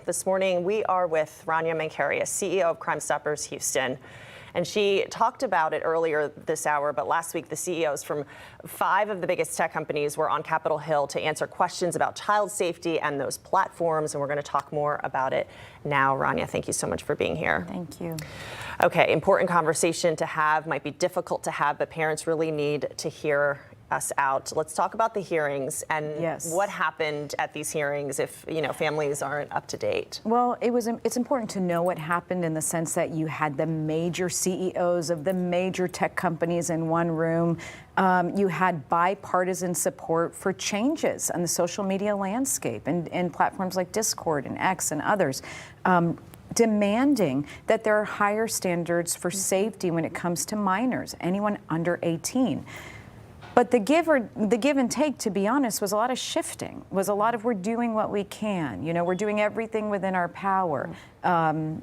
This morning, we are with Rania Mankarian, CEO of Crime Stoppers Houston. And she talked about it earlier this hour, but last week the CEOs from 5 of the biggest tech companies were on Capitol Hill to answer questions about child safety and those platforms, and we're going to talk more about it now. Rania, thank you so much for being here. Thank you. Okay, important conversation to have, might be difficult to have, but parents really need to hear us out. Let's talk about the hearings and what happened at these hearings if, families aren't up to date. Well, it's important to know what happened in the sense that you had the major CEOs of the major tech companies in one room. You had bipartisan support for changes on the social media landscape and platforms like Discord and X and others. Demanding that there are higher standards for safety when it comes to minors, anyone under 18. But the give and take, to be honest, was a lot of shifting, was a lot of we're doing what we can. We're doing everything within our power. And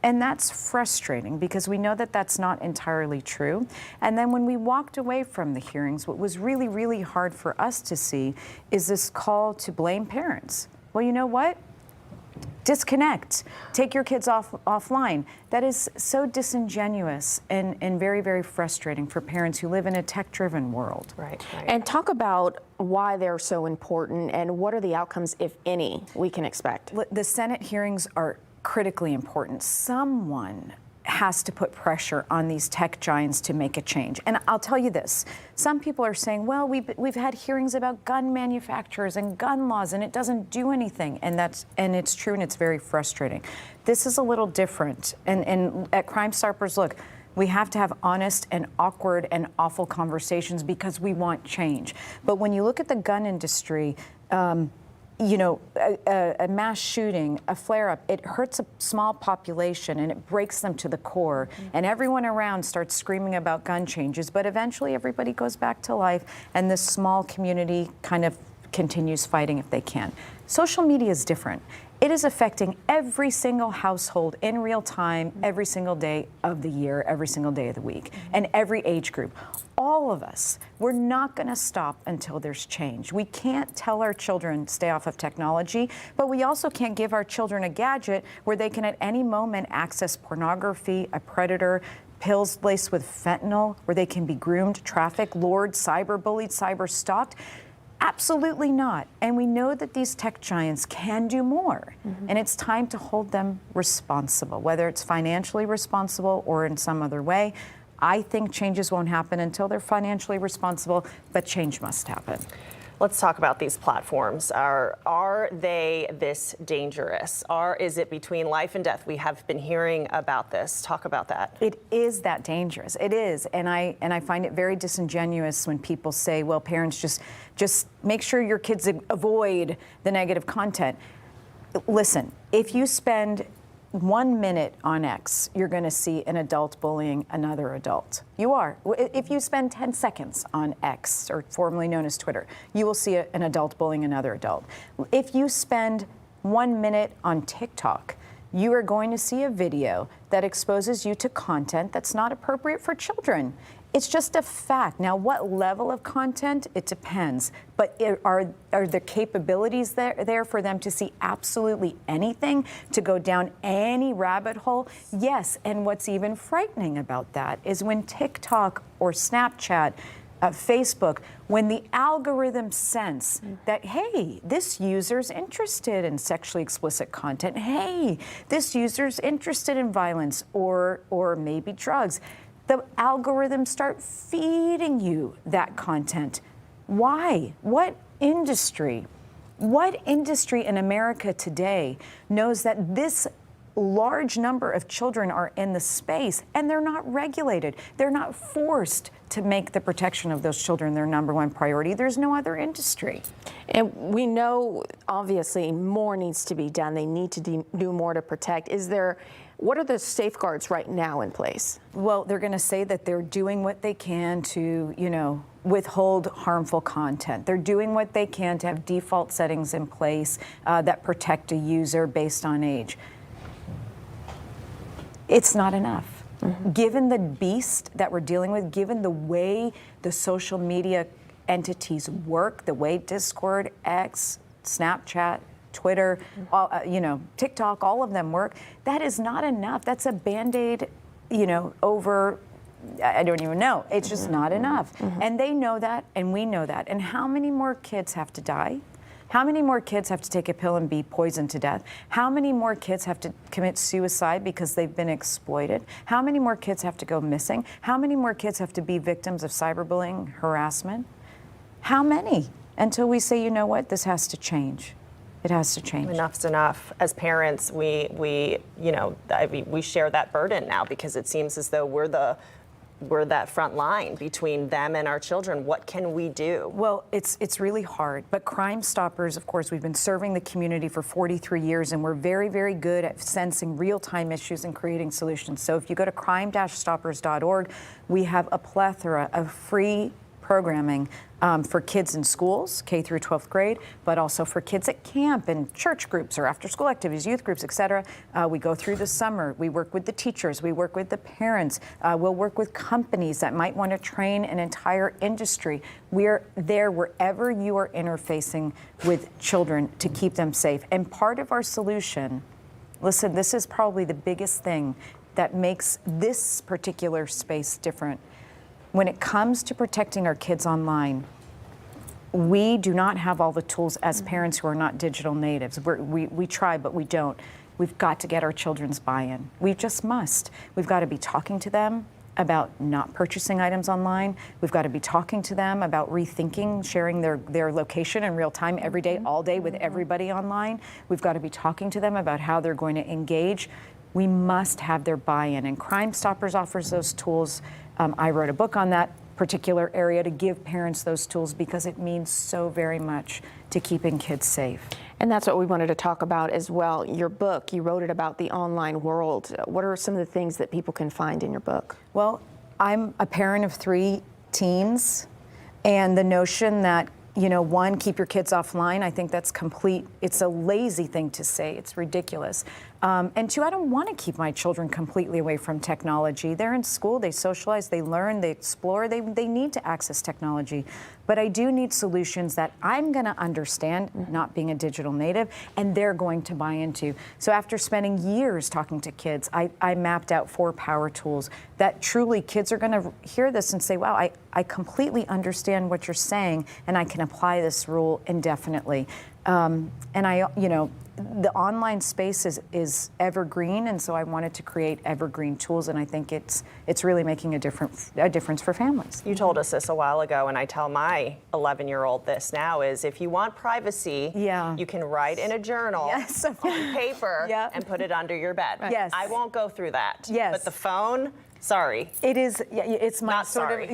that's frustrating because we know that that's not entirely true. And then when we walked away from the hearings, what was really, really hard for us to see is this call to blame parents. Well, you know what? Disconnect. Take your kids offline. That is so disingenuous and very, very frustrating for parents who live in a tech-driven world. Right. And talk about why they're so important and what are the outcomes, if any, we can expect. The Senate hearings are critically important. Someone has to put pressure on these tech giants to make a change. And I'll tell you this, some people are saying, well, we've had hearings about gun manufacturers and gun laws and it doesn't do anything. And it's true and it's very frustrating. This is a little different. And at Crime Stoppers, look, we have to have honest and awkward and awful conversations because we want change. But when you look at the gun industry, a mass shooting, a flare-up, it hurts a small population and it breaks them to the core. And everyone around starts screaming about gun changes, but eventually everybody goes back to life and this small community kind of continues fighting if they can. Social media is different. It is affecting every single household in real time, every single day of the year, every single day of the week, and every age group. All of us, we're not going to stop until there's change. We can't tell our children stay off of technology, but we also can't give our children a gadget where they can at any moment access pornography, a predator, pills laced with fentanyl, where they can be groomed, trafficked, lured, cyberbullied, cyber-stalked. Absolutely not. And we know that these tech giants can do more. And it's time to hold them responsible, whether it's financially responsible or in some other way. I think changes won't happen until they're financially responsible, but change must happen. Let's talk about these platforms. Are they this dangerous? Is it between life and death? We have been hearing about this. Talk about that. It is that dangerous. It is. And I find it very disingenuous when people say, well, parents just make sure your kids avoid the negative content. Listen, if you spend 1 minute on X, you're going to see an adult bullying another adult. You are. If you spend 10 seconds on X, or formerly known as Twitter, you will see an adult bullying another adult. If you spend 1 minute on TikTok, you are going to see a video that exposes you to content that's not appropriate for children. It's just a fact. Now, what level of content? It depends. But are the capabilities there for them to see absolutely anything, to go down any rabbit hole? Yes, and what's even frightening about that is when TikTok or Snapchat, Facebook, when the algorithm sense that, hey, this user's interested in sexually explicit content, hey, this user's interested in violence or maybe drugs, the algorithms start feeding you that content. Why? What industry in America today knows that this large number of children are in the space and they're not regulated? They're not forced to make the protection of those children their number one priority. There's no other industry. And we know, obviously, more needs to be done. They need to do more to protect. What are the safeguards right now in place? Well, they're going to say that they're doing what they can to, withhold harmful content. They're doing what they can to have default settings in place that protect a user based on age. It's not enough. Given the beast that we're dealing with, given the way the social media entities work, the way Discord, X, Snapchat, Twitter, all, TikTok, all of them work. That is not enough. That's a Band-Aid, over, I don't even know. It's just not enough. And they know that, and we know that. And how many more kids have to die? How many more kids have to take a pill and be poisoned to death? How many more kids have to commit suicide because they've been exploited? How many more kids have to go missing? How many more kids have to be victims of cyberbullying, harassment? How many? Until we say, you know what, this has to change. It has to change. Enough's enough. As parents, we share that burden now because it seems as though we're that front line between them and our children. What can we do? Well, it's really hard. But Crime Stoppers, of course, we've been serving the community for 43 years, and we're very, very good at sensing real-time issues and creating solutions. So if you go to crime-stoppers.org, we have a plethora of free programming for kids in schools, K through 12th grade, but also for kids at camp and church groups or after-school activities, youth groups, et cetera. We go through the summer. We work with the teachers. We work with the parents. We'll work with companies that might want to train an entire industry. We're there wherever you are interfacing with children to keep them safe. And part of our solution, listen, this is probably the biggest thing that makes this particular space different. When it comes to protecting our kids online, we do not have all the tools as parents who are not digital natives. We try, but we don't. We've got to get our children's buy-in. We just must. We've got to be talking to them about not purchasing items online. We've got to be talking to them about rethinking, sharing their location in real time every day, all day with everybody online. We've got to be talking to them about how they're going to engage. We must have their buy-in, and Crime Stoppers offers those tools. I wrote a book on that particular area to give parents those tools because it means so very much to keeping kids safe. And that's what we wanted to talk about as well. Your book, you wrote it about the online world. What are some of the things that people can find in your book? Well, I'm a parent of 3 teens, and the notion that, one, keep your kids offline, I think that's it's a lazy thing to say. It's ridiculous. And 2, I don't want to keep my children completely away from technology. They're in school, they socialize, they learn, they explore, they need to access technology. But I do need solutions that I'm going to understand, not being a digital native, and they're going to buy into. So after spending years talking to kids, I mapped out 4 power tools that truly kids are going to hear this and say, wow, I completely understand what you're saying, and I can apply this rule indefinitely. And the online space is evergreen, and so I wanted to create evergreen tools, and I think it's really making a difference for families. You told us this a while ago, and I tell my 11-year-old this now, is if you want privacy, you can write in a journal on paper and put it under your bed. Right. Yes. I won't go through that. Yes. But the phone, sorry. It is, it's my Not sort sorry. of,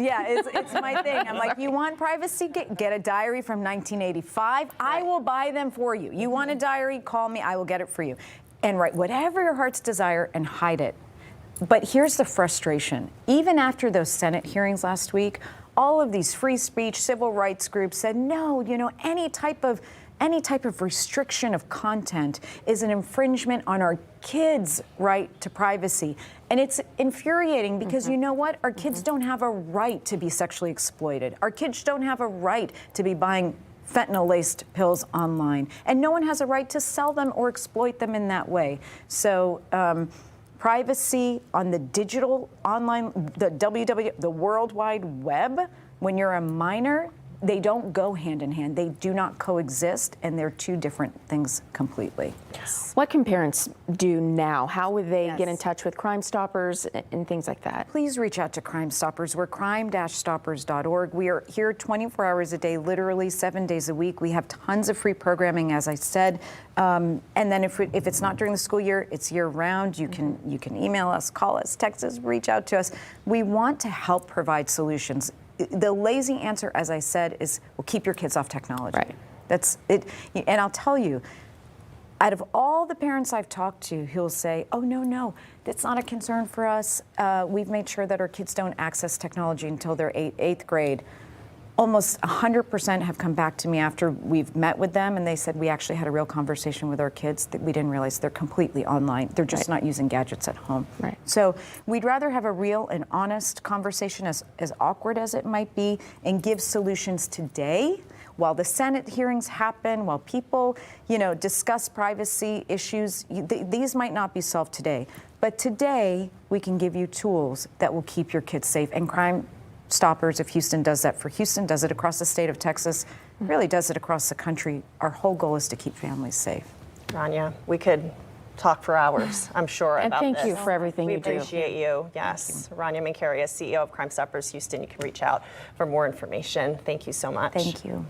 it's my thing. I'm like, you want privacy? Get a diary from 1985. Right. I will buy them for you. You want a diary? Call me. I will get it for you. And write whatever your heart's desire and hide it. But here's the frustration. Even after those Senate hearings last week, all of these free speech, civil rights groups said, no, any type of restriction of content is an infringement on our kids' right to privacy. And it's infuriating because you know what? Our kids don't have a right to be sexually exploited. Our kids don't have a right to be buying fentanyl-laced pills online. And no one has a right to sell them or exploit them in that way. So privacy on the digital online, the World Wide Web, when you're a minor, they don't go hand in hand. They do not coexist, and they're 2 different things completely. Yes. What can parents do now? How would they get in touch with Crime Stoppers and things like that? Please reach out to Crime Stoppers. We're crime-stoppers.org. We are here 24 hours a day, literally 7 days a week. We have tons of free programming, as I said. And then if it's not during the school year, it's year-round. You can email us, call us, text us, reach out to us. We want to help provide solutions. The lazy answer, as I said, is, well, keep your kids off technology. Right. That's it. And I'll tell you, out of all the parents I've talked to, who'll say, oh, no, that's not a concern for us. We've made sure that our kids don't access technology until they're 8th grade. Almost 100% have come back to me after we've met with them, and they said, we actually had a real conversation with our kids that we didn't realize they're completely online. They're just not using gadgets at home. Right. So we'd rather have a real and honest conversation, as awkward as it might be, and give solutions today while the Senate hearings happen, while people, discuss privacy issues, these might not be solved today. But today, we can give you tools that will keep your kids safe. And Crime Stoppers of Houston does that for Houston, does it across the state of Texas, really does it across the country. Our whole goal is to keep families safe. Rania, we could talk for hours, I'm sure, And about thank this. you for everything we you do. appreciate you. Yes. Rania Menkerius, CEO of Crime Stoppers Houston. You can reach out for more information. Thank you so much. Thank you.